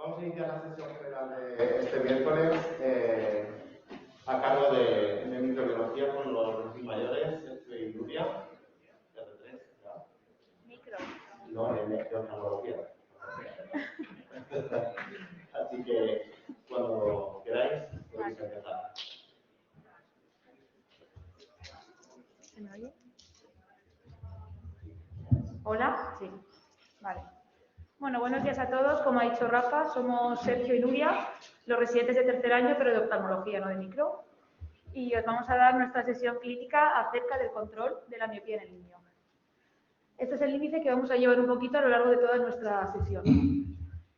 Vamos a iniciar la sesión general de este miércoles a cargo de microbiología con los recién mayores, Sergio y Nuria. Micro. No, de oftalmología. Así que cuando queráis podéis empezar. ¿Se me oye? ¿Hola? Sí. Vale. Bueno, buenos días a todos. Como ha dicho Rafa, somos Sergio y Nuria, los residentes de tercer año, pero de oftalmología, no de micro. Y os vamos a dar nuestra sesión clínica acerca del control de la miopía en el niño. Este es el índice que vamos a llevar un poquito a lo largo de toda nuestra sesión.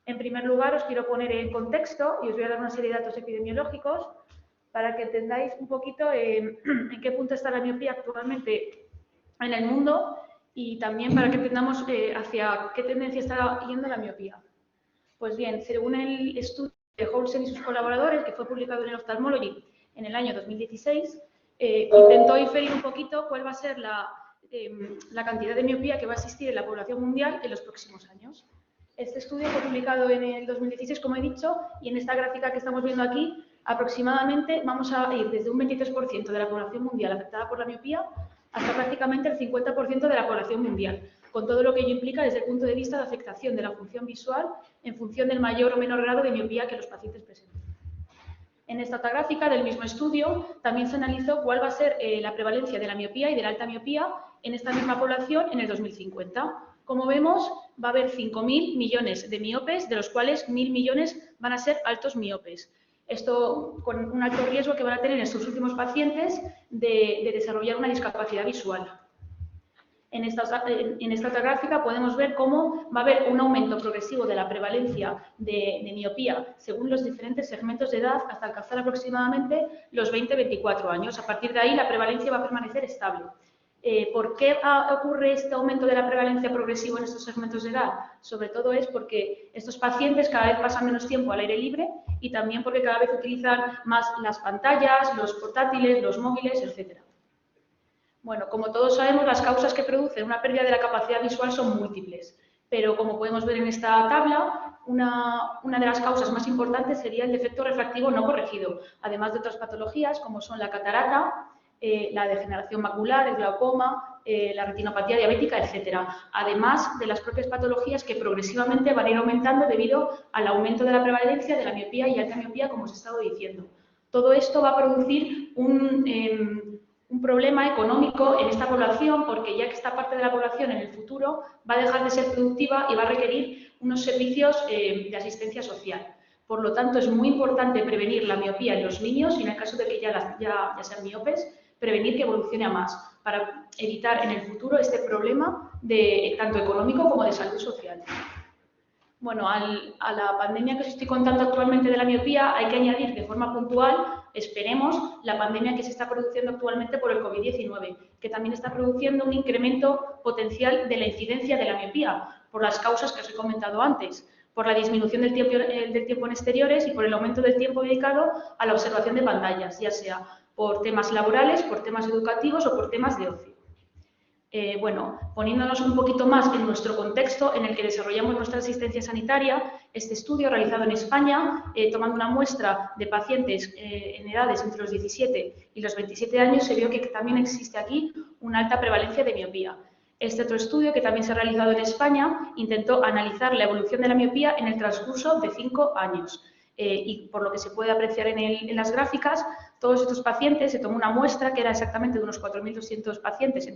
En primer lugar, os quiero poner en contexto y os voy a dar una serie de datos epidemiológicos para que entendáis un poquito en qué punto está la miopía actualmente en el mundo y también para que entendamos hacia qué tendencia está yendo la miopía. Pues bien, según el estudio de Olsen y sus colaboradores, que fue publicado en el Ophthalmology en el año 2016, intentó inferir un poquito cuál va a ser la cantidad de miopía que va a existir en la población mundial en los próximos años. Este estudio fue publicado en el 2016, como he dicho, y en esta gráfica que estamos viendo aquí, aproximadamente vamos a ir desde un 23% de la población mundial afectada por la miopía hasta prácticamente el 50% de la población mundial, con todo lo que ello implica desde el punto de vista de afectación de la función visual en función del mayor o menor grado de miopía que los pacientes presenten. En esta otra gráfica del mismo estudio también se analizó cuál va a ser la prevalencia de la miopía y de la alta miopía en esta misma población en el 2050. Como vemos, va a haber 5.000 millones de miopes, de los cuales 1.000 millones van a ser altos miopes. Esto con un alto riesgo que van a tener estos últimos pacientes de desarrollar una discapacidad visual. En esta otra gráfica podemos ver cómo va a haber un aumento progresivo de la prevalencia de miopía según los diferentes segmentos de edad hasta alcanzar aproximadamente los 20-24 años. A partir de ahí la prevalencia va a permanecer estable. ¿Por qué ocurre este aumento de la prevalencia progresivo en estos segmentos de edad? Sobre todo es porque estos pacientes cada vez pasan menos tiempo al aire libre y también porque cada vez utilizan más las pantallas, los portátiles, los móviles, etc. Bueno, como todos sabemos, las causas que producen una pérdida de la capacidad visual son múltiples, pero como podemos ver en esta tabla, una de las causas más importantes sería el defecto refractivo no corregido, además de otras patologías como son la catarata, la degeneración macular, el glaucoma, la retinopatía diabética, etc. Además de las propias patologías que progresivamente van a ir aumentando debido al aumento de la prevalencia de la miopía y alta miopía, como os he estado diciendo. Todo esto va a producir un problema económico en esta población porque ya que esta parte de la población en el futuro va a dejar de ser productiva y va a requerir unos servicios de asistencia social. Por lo tanto, es muy importante prevenir la miopía en los niños y en el caso de que ya sean miopes, prevenir que evolucione a más para evitar en el futuro este problema tanto económico como de salud social. Bueno, a la pandemia que os estoy contando actualmente de la miopía hay que añadir de forma puntual, esperemos, la pandemia que se está produciendo actualmente por el COVID-19, que también está produciendo un incremento potencial de la incidencia de la miopía, por las causas que os he comentado antes, por la disminución del tiempo en exteriores y por el aumento del tiempo dedicado a la observación de pantallas, ya sea por temas laborales, por temas educativos o por temas de ocio. Bueno, poniéndonos un poquito más en nuestro contexto en el que desarrollamos nuestra asistencia sanitaria, este estudio realizado en España, tomando una muestra de pacientes en edades entre los 17 y los 27 años, se vio que también existe aquí una alta prevalencia de miopía. Este otro estudio, que también se ha realizado en España, intentó analizar la evolución de la miopía en el transcurso de 5 años. Y por lo que se puede apreciar en las gráficas, todos estos pacientes, se tomó una muestra que era exactamente de unos 4.200 pacientes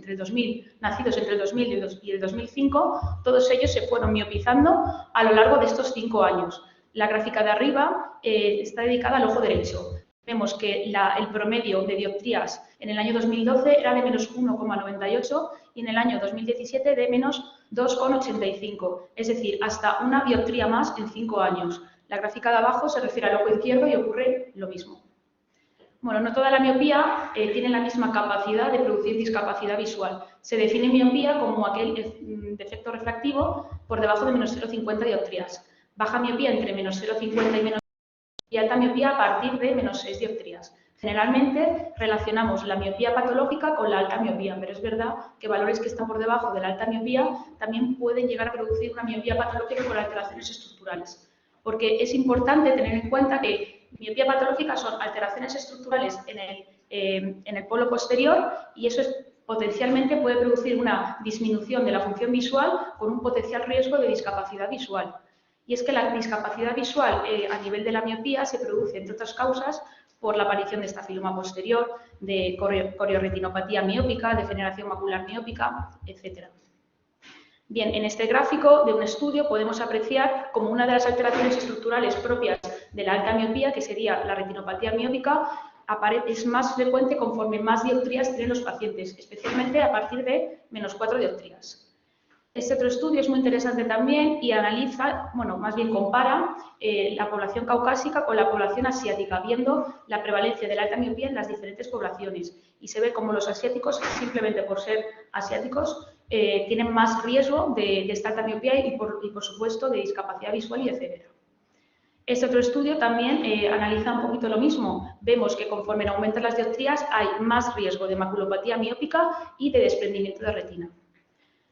nacidos entre el 2000 y el 2005, todos ellos se fueron miopizando a lo largo de estos 5 años. La gráfica de arriba está dedicada al ojo derecho. Vemos que el promedio de dioptrías en el año 2012 era de menos 1,98 y en el año 2017 de menos 2,85, es decir, hasta una dioptría más en 5 años. La gráfica de abajo se refiere al ojo izquierdo y ocurre lo mismo. Bueno, no toda la miopía tiene la misma capacidad de producir discapacidad visual. Se define miopía como aquel defecto refractivo por debajo de menos 0,50 dioptrías. Baja miopía entre menos 0,50 y menos y alta miopía a partir de menos 6 dioptrías. Generalmente relacionamos la miopía patológica con la alta miopía, pero es verdad que valores que están por debajo de la alta miopía también pueden llegar a producir una miopía patológica con alteraciones estructurales. porque es importante tener en cuenta que miopía patológica son alteraciones estructurales en el polo posterior y eso potencialmente puede producir una disminución de la función visual con un potencial riesgo de discapacidad visual. Y es que la discapacidad visual a nivel de la miopía se produce, entre otras causas, por la aparición de estafiloma posterior, de corioretinopatía miópica, degeneración macular miópica, etc. Bien, en este gráfico de un estudio podemos apreciar como una de las alteraciones estructurales propias de la alta miopía, que sería la retinopatía miópica, es más frecuente conforme más dioptrías tienen los pacientes, especialmente a partir de -4 dioptrías. Este otro estudio es muy interesante también y analiza, bueno, más bien compara la población caucásica con la población asiática, viendo la prevalencia de la alta miopía en las diferentes poblaciones. Y se ve como los asiáticos, simplemente por ser asiáticos, tienen más riesgo de esta alta miopía y por supuesto, de discapacidad visual y de ceguera. Este otro estudio también analiza un poquito lo mismo. Vemos que conforme aumentan las dioptrías hay más riesgo de maculopatía miópica y de desprendimiento de retina.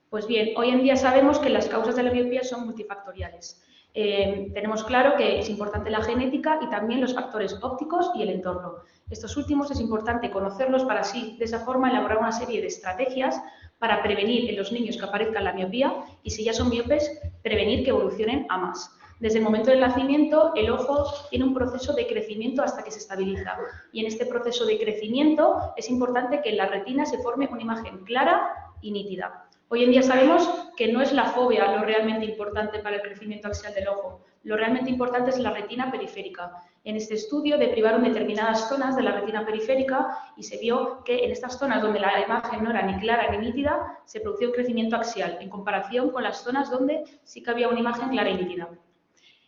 Pues bien, hoy en día sabemos que las causas de la miopía son multifactoriales. Tenemos claro que es importante la genética y también los factores ópticos y el entorno. Estos últimos es importante conocerlos para así, de esa forma, elaborar una serie de estrategias para prevenir en los niños que aparezca la miopía y, si ya son miopes, prevenir que evolucionen a más. Desde el momento del nacimiento, el ojo tiene un proceso de crecimiento hasta que se estabiliza. Y en este proceso de crecimiento es importante que en la retina se forme una imagen clara y nítida. Hoy en día sabemos que no es la fóvea lo realmente importante para el crecimiento axial del ojo. Lo realmente importante es la retina periférica. En este estudio deprivaron determinadas zonas de la retina periférica y se vio que en estas zonas donde la imagen no era ni clara ni nítida, se producía un crecimiento axial, en comparación con las zonas donde sí que había una imagen clara y nítida.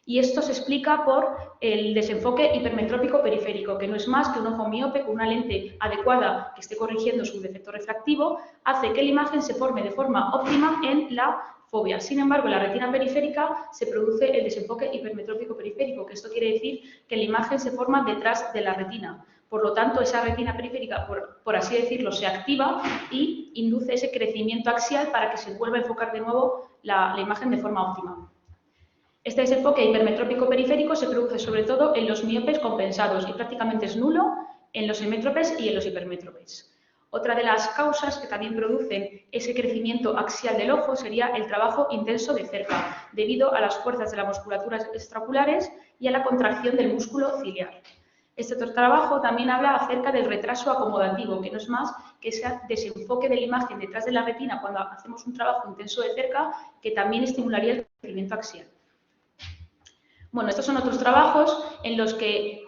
Y esto se explica por el desenfoque hipermetrópico periférico, que no es más que un ojo miope con una lente adecuada que esté corrigiendo su defecto refractivo, hace que la imagen se forme de forma óptima en la fóvea. Sin embargo, en la retina periférica se produce el desenfoque hipermetrópico periférico, que esto quiere decir que la imagen se forma detrás de la retina. Por lo tanto, esa retina periférica, por así decirlo, se activa y induce ese crecimiento axial para que se vuelva a enfocar de nuevo la imagen de forma óptima. Este desenfoque hipermetrópico periférico se produce sobre todo en los miopes compensados y prácticamente es nulo en los emétropes y en los hipermétropes. Otra de las causas que también producen ese crecimiento axial del ojo sería el trabajo intenso de cerca, debido a las fuerzas de las musculaturas extraoculares y a la contracción del músculo ciliar. Este otro trabajo también habla acerca del retraso acomodativo, que no es más que ese desenfoque de la imagen detrás de la retina cuando hacemos un trabajo intenso de cerca, que también estimularía el crecimiento axial. Bueno, estos son otros trabajos en los que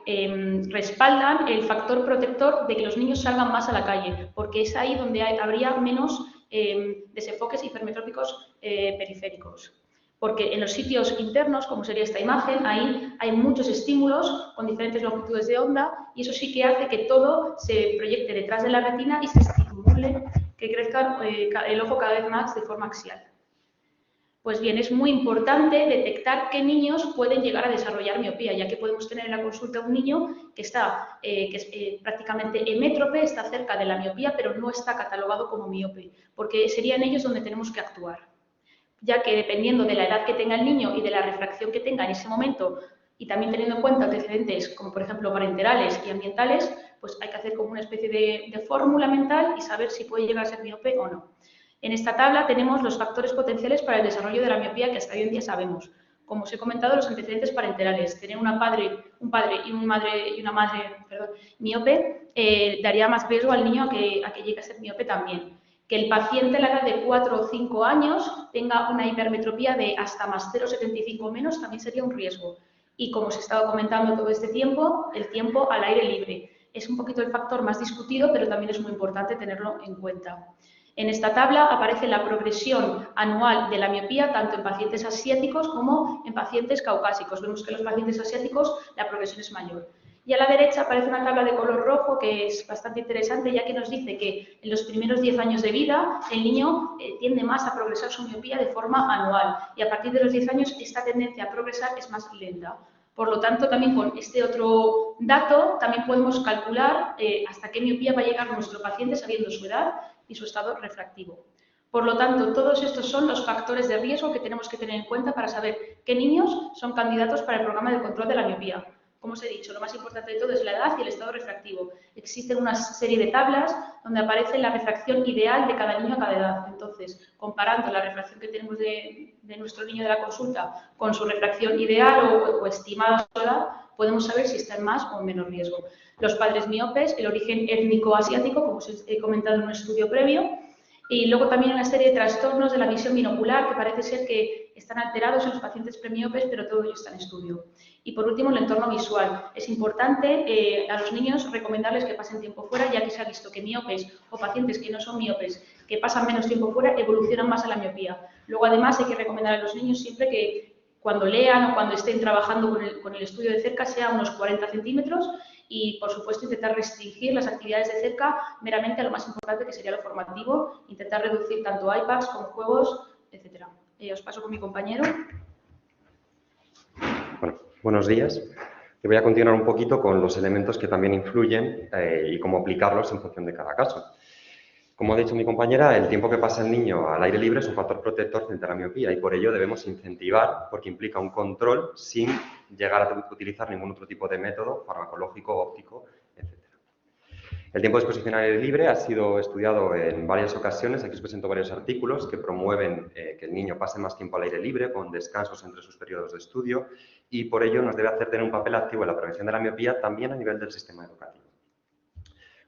respaldan el factor protector de que los niños salgan más a la calle, porque es ahí donde habría menos desenfoques hipermetrópicos periféricos. Porque en los sitios internos, como sería esta imagen, ahí hay muchos estímulos con diferentes longitudes de onda y eso sí que hace que todo se proyecte detrás de la retina y se estimule que crezca el ojo cada vez más de forma axial. Pues bien, es muy importante detectar qué niños pueden llegar a desarrollar miopía, ya que podemos tener en la consulta un niño que es prácticamente emétrope, está cerca de la miopía, pero no está catalogado como miope, porque serían ellos donde tenemos que actuar, ya que dependiendo de la edad que tenga el niño y de la refracción que tenga en ese momento, y también teniendo en cuenta antecedentes como por ejemplo parenterales y ambientales, pues hay que hacer como una especie de fórmula mental y saber si puede llegar a ser miope o no. En esta tabla tenemos los factores potenciales para el desarrollo de la miopía que hasta hoy en día sabemos. Como os he comentado, los antecedentes parenterales. Tener un padre y una madre miope daría más riesgo al niño a que llegue a ser miope también. Que el paciente a la edad de 4 o 5 años tenga una hipermetropía de hasta más 0,75 menos también sería un riesgo. Y como os he estado comentando todo este tiempo, el tiempo al aire libre. Es un poquito el factor más discutido, pero también es muy importante tenerlo en cuenta. En esta tabla aparece la progresión anual de la miopía tanto en pacientes asiáticos como en pacientes caucásicos. Vemos que en los pacientes asiáticos la progresión es mayor. Y a la derecha aparece una tabla de color rojo que es bastante interesante, ya que nos dice que en los primeros 10 años de vida el niño tiende más a progresar su miopía de forma anual y a partir de los 10 años esta tendencia a progresar es más lenta. Por lo tanto, también con este otro dato también podemos calcular hasta qué miopía va a llegar nuestro paciente sabiendo su edad y su estado refractivo. Por lo tanto, todos estos son los factores de riesgo que tenemos que tener en cuenta para saber qué niños son candidatos para el programa de control de la miopía. Como os he dicho, lo más importante de todo es la edad y el estado refractivo. Existen una serie de tablas donde aparece la refracción ideal de cada niño a cada edad. Entonces, comparando la refracción que tenemos de nuestro niño de la consulta con su refracción ideal o estimada a su edad, podemos saber si está en más o en menos riesgo. Los padres miopes, el origen étnico asiático, como os he comentado en un estudio previo, y luego también una serie de trastornos de la visión binocular que parece ser que están alterados en los pacientes premiopes, pero todo ello está en estudio. Y por último, el entorno visual. Es importante a los niños recomendarles que pasen tiempo fuera, ya que se ha visto que miopes o pacientes que no son miopes, que pasan menos tiempo fuera, evolucionan más a la miopía. Luego, además, hay que recomendar a los niños siempre que cuando lean o cuando estén trabajando con el estudio de cerca sea unos 40 centímetros y, por supuesto, intentar restringir las actividades de cerca meramente a lo más importante, que sería lo formativo, intentar reducir tanto iPads como juegos, etc. Os paso con mi compañero. Bueno, buenos días. Te voy a continuar un poquito con los elementos que también influyen y cómo aplicarlos en función de cada caso. Como ha dicho mi compañera, el tiempo que pasa el niño al aire libre es un factor protector frente a la miopía y por ello debemos incentivar, porque implica un control sin llegar a utilizar ningún otro tipo de método farmacológico, óptico, etc. El tiempo de exposición al aire libre ha sido estudiado en varias ocasiones. Aquí os presento varios artículos que promueven que el niño pase más tiempo al aire libre, con descansos entre sus periodos de estudio, y por ello nos debe hacer tener un papel activo en la prevención de la miopía también a nivel del sistema educativo.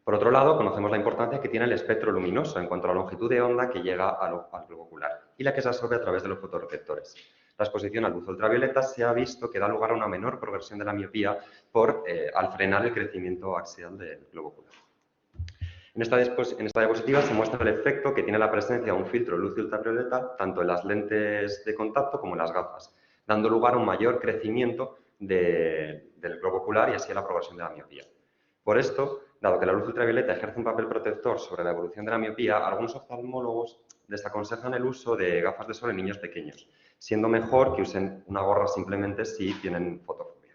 Por otro lado, conocemos la importancia que tiene el espectro luminoso en cuanto a la longitud de onda que llega al globo ocular y la que se absorbe a través de los fotorreceptores. La exposición al luz ultravioleta se ha visto que da lugar a una menor progresión de la miopía al frenar el crecimiento axial del globo ocular. En esta diapositiva se muestra el efecto que tiene la presencia de un filtro de luz ultravioleta tanto en las lentes de contacto como en las gafas, dando lugar a un mayor crecimiento del globo ocular y así a la progresión de la miopía. Por esto, dado que la luz ultravioleta ejerce un papel protector sobre la evolución de la miopía, algunos oftalmólogos desaconsejan el uso de gafas de sol en niños pequeños, siendo mejor que usen una gorra simplemente si tienen fotofobia.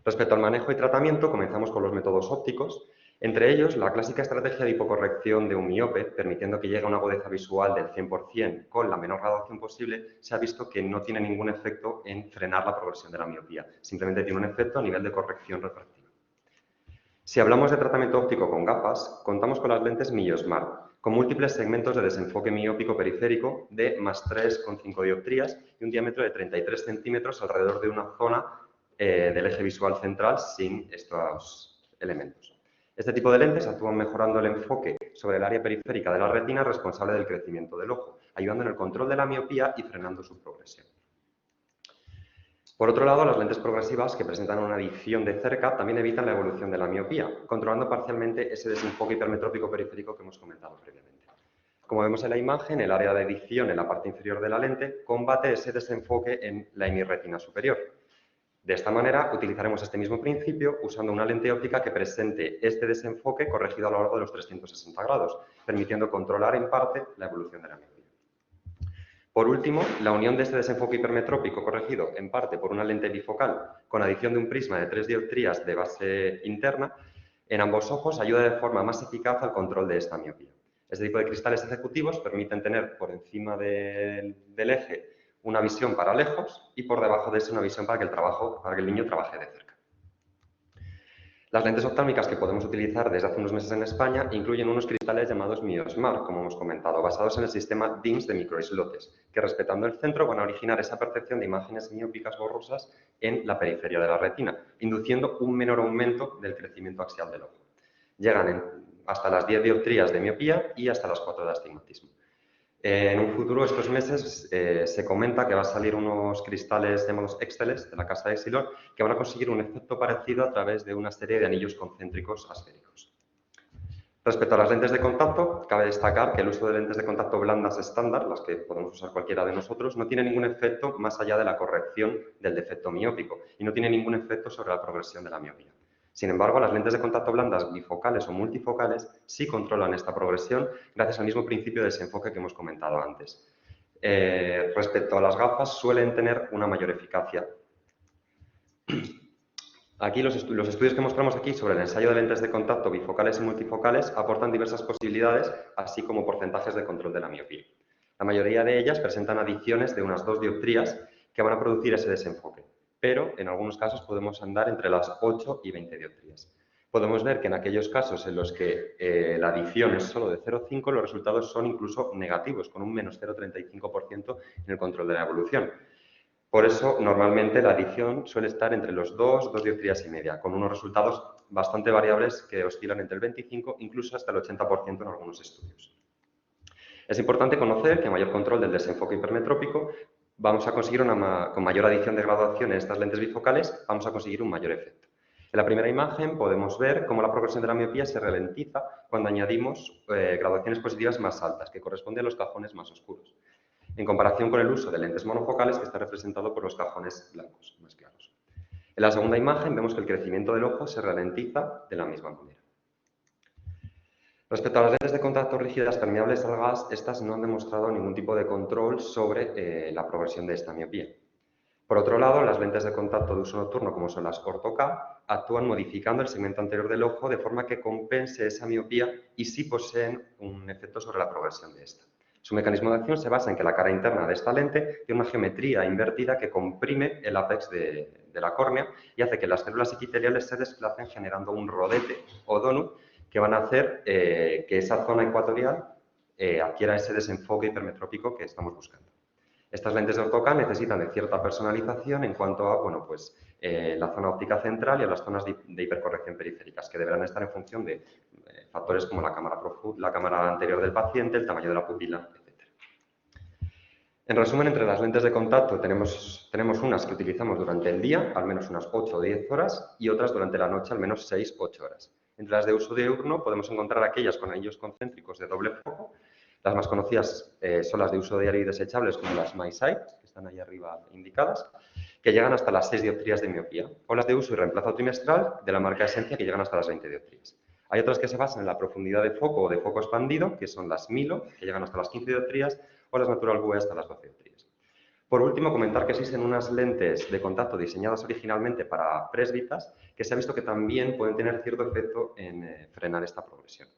Respecto al manejo y tratamiento, comenzamos con los métodos ópticos. Entre ellos, la clásica estrategia de hipocorrección de un miope, permitiendo que llegue a una agudeza visual del 100% con la menor graduación posible, se ha visto que no tiene ningún efecto en frenar la progresión de la miopía, simplemente tiene un efecto a nivel de corrección refractiva. Si hablamos de tratamiento óptico con gafas, contamos con las lentes MioSmart, con múltiples segmentos de desenfoque miópico periférico de más 3,5 dioptrías y un diámetro de 33 centímetros alrededor de una zona del eje visual central sin estos elementos. Este tipo de lentes actúan mejorando el enfoque sobre el área periférica de la retina responsable del crecimiento del ojo, ayudando en el control de la miopía y frenando su progresión. Por otro lado, las lentes progresivas, que presentan una adición de cerca, también evitan la evolución de la miopía, controlando parcialmente ese desenfoque hipermetrópico periférico que hemos comentado previamente. Como vemos en la imagen, el área de adición en la parte inferior de la lente combate ese desenfoque en la hemirretina superior. De esta manera, utilizaremos este mismo principio usando una lente óptica que presente este desenfoque corregido a lo largo de los 360 grados, permitiendo controlar en parte la evolución de la miopía. Por último, la unión de este desenfoque hipermetrópico corregido en parte por una lente bifocal con adición de un prisma de 3 dioptrías de base interna en ambos ojos ayuda de forma más eficaz al control de esta miopía. Este tipo de cristales ejecutivos permiten tener por encima del eje una visión para lejos y por debajo de ese una visión para que el niño trabaje de cerca. Las lentes oftálmicas que podemos utilizar desde hace unos meses en España incluyen unos cristales llamados MioSmart, como hemos comentado, basados en el sistema DIMS de microislotes, que respetando el centro van a originar esa percepción de imágenes miópicas borrosas en la periferia de la retina, induciendo un menor aumento del crecimiento axial del ojo. Llegan hasta las 10 dioptrías de miopía y hasta las 4 de astigmatismo. En un futuro, estos meses, se comenta que va a salir unos cristales llamados Exceles de la casa de Essilor que van a conseguir un efecto parecido a través de una serie de anillos concéntricos asféricos. Respecto a las lentes de contacto, cabe destacar que el uso de lentes de contacto blandas estándar, las que podemos usar cualquiera de nosotros, no tiene ningún efecto más allá de la corrección del defecto miópico y no tiene ningún efecto sobre la progresión de la miopía. Sin embargo, las lentes de contacto blandas bifocales o multifocales sí controlan esta progresión gracias al mismo principio de desenfoque que hemos comentado antes. Respecto a las gafas, suelen tener una mayor eficacia. Aquí los estudios que mostramos aquí sobre el ensayo de lentes de contacto bifocales y multifocales aportan diversas posibilidades, así como porcentajes de control de la miopía. La mayoría de ellas presentan adiciones de unas 2 dioptrías que van a producir ese desenfoque, pero en algunos casos podemos andar entre las 8 y 20 dioptrías. Podemos ver que en aquellos casos en los que la adición es solo de 0,5, los resultados son incluso negativos, con un menos 0,35% en el control de la evolución. Por eso, normalmente la adición suele estar entre los 2 dioptrías y media, con unos resultados bastante variables que oscilan entre el 25, incluso hasta el 80% en algunos estudios. Es importante conocer que a mayor control del desenfoque hipermetrópico vamos a conseguir con mayor adición de graduación en estas lentes bifocales, vamos a conseguir un mayor efecto. En la primera imagen podemos ver cómo la progresión de la miopía se ralentiza cuando añadimos graduaciones positivas más altas, que corresponden a los cajones más oscuros, en comparación con el uso de lentes monofocales, que está representado por los cajones blancos más claros. En la segunda imagen vemos que el crecimiento del ojo se ralentiza de la misma manera. Respecto a las lentes de contacto rígidas permeables al gas, estas no han demostrado ningún tipo de control sobre la progresión de esta miopía. Por otro lado, las lentes de contacto de uso nocturno, como son las Ortho-K, actúan modificando el segmento anterior del ojo de forma que compense esa miopía y sí poseen un efecto sobre la progresión de esta. Su mecanismo de acción se basa en que la cara interna de esta lente tiene una geometría invertida que comprime el ápex de la córnea y hace que las células epiteliales se desplacen generando un rodete o donut que van a hacer que esa zona ecuatorial adquiera ese desenfoque hipermetrópico que estamos buscando. Estas lentes de Ortho-K necesitan de cierta personalización en cuanto a la zona óptica central y a las zonas de hipercorrección periféricas, que deberán estar en función de factores como la cámara anterior del paciente, el tamaño de la pupila, etc. En resumen, entre las lentes de contacto tenemos unas que utilizamos durante el día, al menos unas 8 o 10 horas, y otras durante la noche, al menos 6 o 8 horas. Entre las de uso diurno podemos encontrar aquellas con anillos concéntricos de doble foco. Las más conocidas son las de uso diario y desechables, como las MySight, que están ahí arriba indicadas, que llegan hasta las 6 dioptrías de miopía, o las de uso y reemplazo trimestral de la marca Esencia, que llegan hasta las 20 dioptrías. Hay otras que se basan en la profundidad de foco o de foco expandido, que son las Milo, que llegan hasta las 15 dioptrías, o las Natural Vue hasta las 12 dioptrías. Por último, comentar que existen unas lentes de contacto diseñadas originalmente para presbitas, que se ha visto que también pueden tener cierto efecto en frenar esta progresión.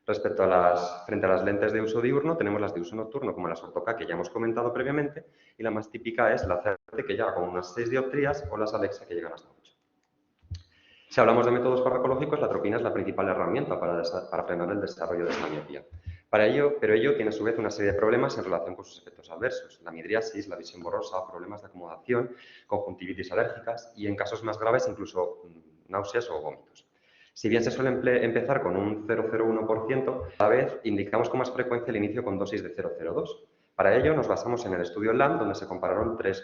Frente a las lentes de uso diurno, tenemos las de uso nocturno, como las Ortho-K, que ya hemos comentado previamente, y la más típica es la CERTE, que llega con unas 6 dioptrías, o las Alexa, que llegan hasta 8. Si hablamos de métodos farmacológicos, la atropina es la principal herramienta para frenar el desarrollo de esta miopía. Pero ello tiene a su vez una serie de problemas en relación con sus efectos adversos: la midriasis, la visión borrosa, problemas de acomodación, conjuntivitis alérgicas y, en casos más graves, incluso náuseas o vómitos. Si bien se suele empezar con un 0,01%, a la vez indicamos con más frecuencia el inicio con dosis de 0,02. Para ello nos basamos en el estudio LAM, donde se compararon 3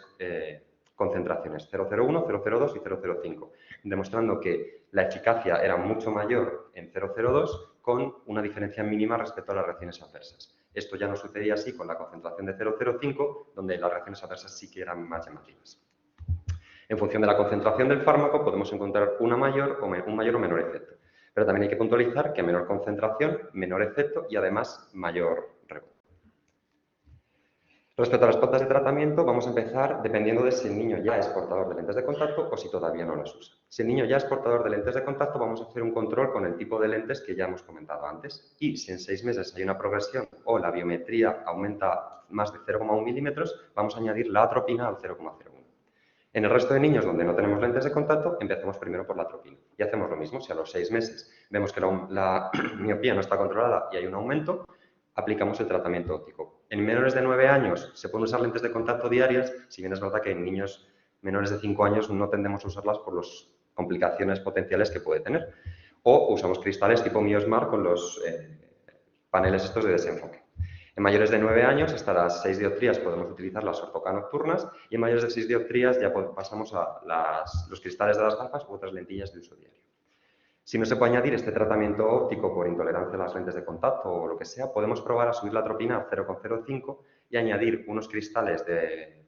concentraciones, 0,01, 0,02 y 0,05, demostrando que la eficacia era mucho mayor en 0,02 con una diferencia mínima respecto a las reacciones adversas. Esto ya no sucedía así con la concentración de 0,05, donde las reacciones adversas sí que eran más llamativas. En función de la concentración del fármaco podemos encontrar un mayor o menor efecto, pero también hay que puntualizar que a menor concentración, menor efecto y además mayor rebote. Respecto a las pautas de tratamiento, vamos a empezar dependiendo de si el niño ya es portador de lentes de contacto o si todavía no las usa. Si el niño ya es portador de lentes de contacto, vamos a hacer un control con el tipo de lentes que ya hemos comentado antes. Y si en 6 meses hay una progresión o la biometría aumenta más de 0,1 milímetros, vamos a añadir la atropina al 0,01. En el resto de niños donde no tenemos lentes de contacto, empezamos primero por la atropina. Y hacemos lo mismo. Si a los 6 meses vemos que la miopía no está controlada y hay un aumento, aplicamos el tratamiento óptico. En menores de 9 años se pueden usar lentes de contacto diarias, si bien es verdad que en niños menores de 5 años no tendemos a usarlas por las complicaciones potenciales que puede tener. O usamos cristales tipo Miosmar con los paneles estos de desenfoque. En mayores de 9 años, hasta las 6 dioptrías, podemos utilizar las Ortho-K nocturnas, y en mayores de 6 dioptrías ya pasamos a los cristales de las gafas u otras lentillas de uso diario. Si no se puede añadir este tratamiento óptico por intolerancia a las lentes de contacto o lo que sea, podemos probar a subir la atropina a 0,05 y añadir unos cristales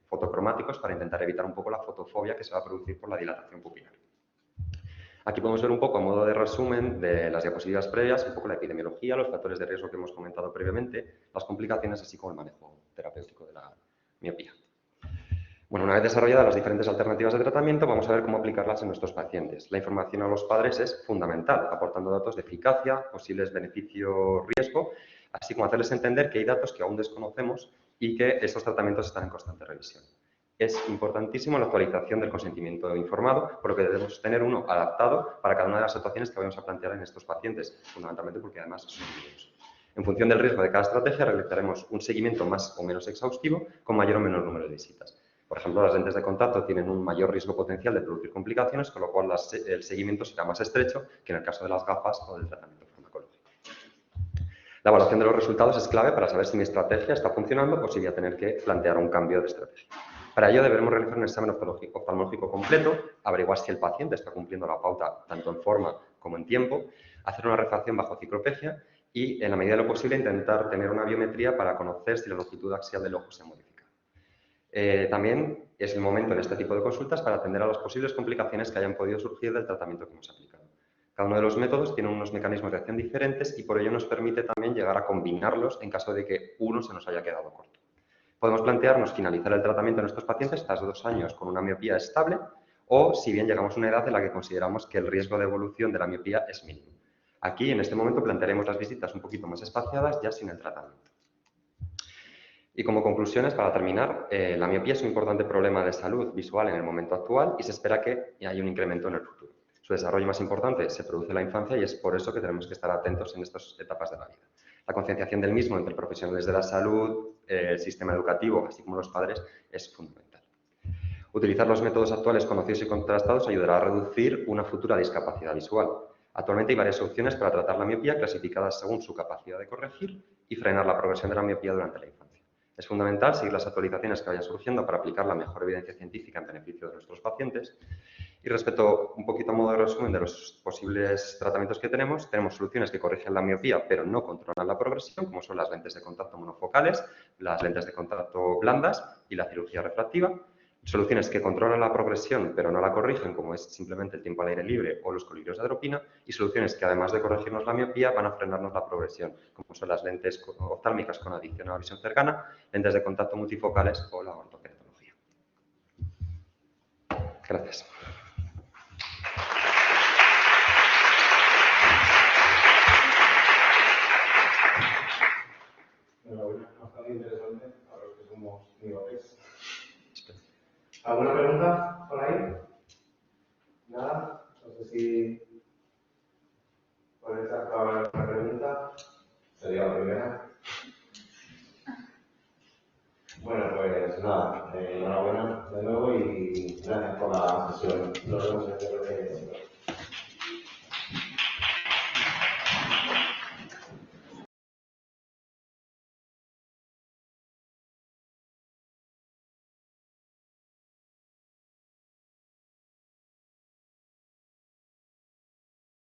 fotocromáticos para intentar evitar un poco la fotofobia que se va a producir por la dilatación pupilar. Aquí podemos ver un poco, a modo de resumen de las diapositivas previas, un poco la epidemiología, los factores de riesgo que hemos comentado previamente, las complicaciones, así como el manejo terapéutico de la miopía. Bueno, una vez desarrolladas las diferentes alternativas de tratamiento, vamos a ver cómo aplicarlas en nuestros pacientes. La información a los padres es fundamental, aportando datos de eficacia, posibles beneficio-riesgo, así como hacerles entender que hay datos que aún desconocemos y que estos tratamientos están en constante revisión. Es importantísimo la actualización del consentimiento informado, por lo que debemos tener uno adaptado para cada una de las situaciones que vamos a plantear en estos pacientes, fundamentalmente porque además son niños. En función del riesgo de cada estrategia, realizaremos un seguimiento más o menos exhaustivo con mayor o menor número de visitas. Por ejemplo, las lentes de contacto tienen un mayor riesgo potencial de producir complicaciones, con lo cual el seguimiento será más estrecho que en el caso de las gafas o del tratamiento farmacológico. La evaluación de los resultados es clave para saber si mi estrategia está funcionando o si voy a tener que plantear un cambio de estrategia. Para ello debemos realizar un examen oftalmológico completo, averiguar si el paciente está cumpliendo la pauta tanto en forma como en tiempo, hacer una refracción bajo ciclopegia y, en la medida de lo posible, intentar tener una biometría para conocer si la longitud axial del ojo se ha modificado. También es el momento en este tipo de consultas para atender a las posibles complicaciones que hayan podido surgir del tratamiento que hemos aplicado. Cada uno de los métodos tiene unos mecanismos de acción diferentes y por ello nos permite también llegar a combinarlos en caso de que uno se nos haya quedado corto. Podemos plantearnos finalizar el tratamiento en estos pacientes tras 2 años con una miopía estable o si bien llegamos a una edad en la que consideramos que el riesgo de evolución de la miopía es mínimo. Aquí, en este momento, plantearemos las visitas un poquito más espaciadas ya sin el tratamiento. Y como conclusiones, para terminar, la miopía es un importante problema de salud visual en el momento actual y se espera que haya un incremento en el futuro. Su desarrollo más importante se produce en la infancia y es por eso que tenemos que estar atentos en estas etapas de la vida. La concienciación del mismo entre profesionales de la salud, el sistema educativo, así como los padres, es fundamental. Utilizar los métodos actuales conocidos y contrastados ayudará a reducir una futura discapacidad visual. Actualmente hay varias opciones para tratar la miopía clasificadas según su capacidad de corregir y frenar la progresión de la miopía durante la infancia. Es fundamental seguir las actualizaciones que vayan surgiendo para aplicar la mejor evidencia científica en beneficio de nuestros pacientes. Y respecto, un poquito a modo de resumen de los posibles tratamientos que tenemos soluciones que corrigen la miopía pero no controlan la progresión, como son las lentes de contacto monofocales, las lentes de contacto blandas y la cirugía refractiva. Soluciones que controlan la progresión pero no la corrigen, como es simplemente el tiempo al aire libre o los colirios de atropina, y soluciones que además de corregirnos la miopía van a frenarnos la progresión, como son las lentes oftálmicas con adición a la visión cercana, lentes de contacto multifocales o la ortokeratología. Gracias. Enhorabuena, bastante interesante para los que somos miopes. ¿Alguna pregunta por ahí? ¿Nada? No sé si podéis acabar la pregunta. Sería la primera. Bueno, pues nada, enhorabuena de nuevo y gracias por la sesión. Nos vemos en el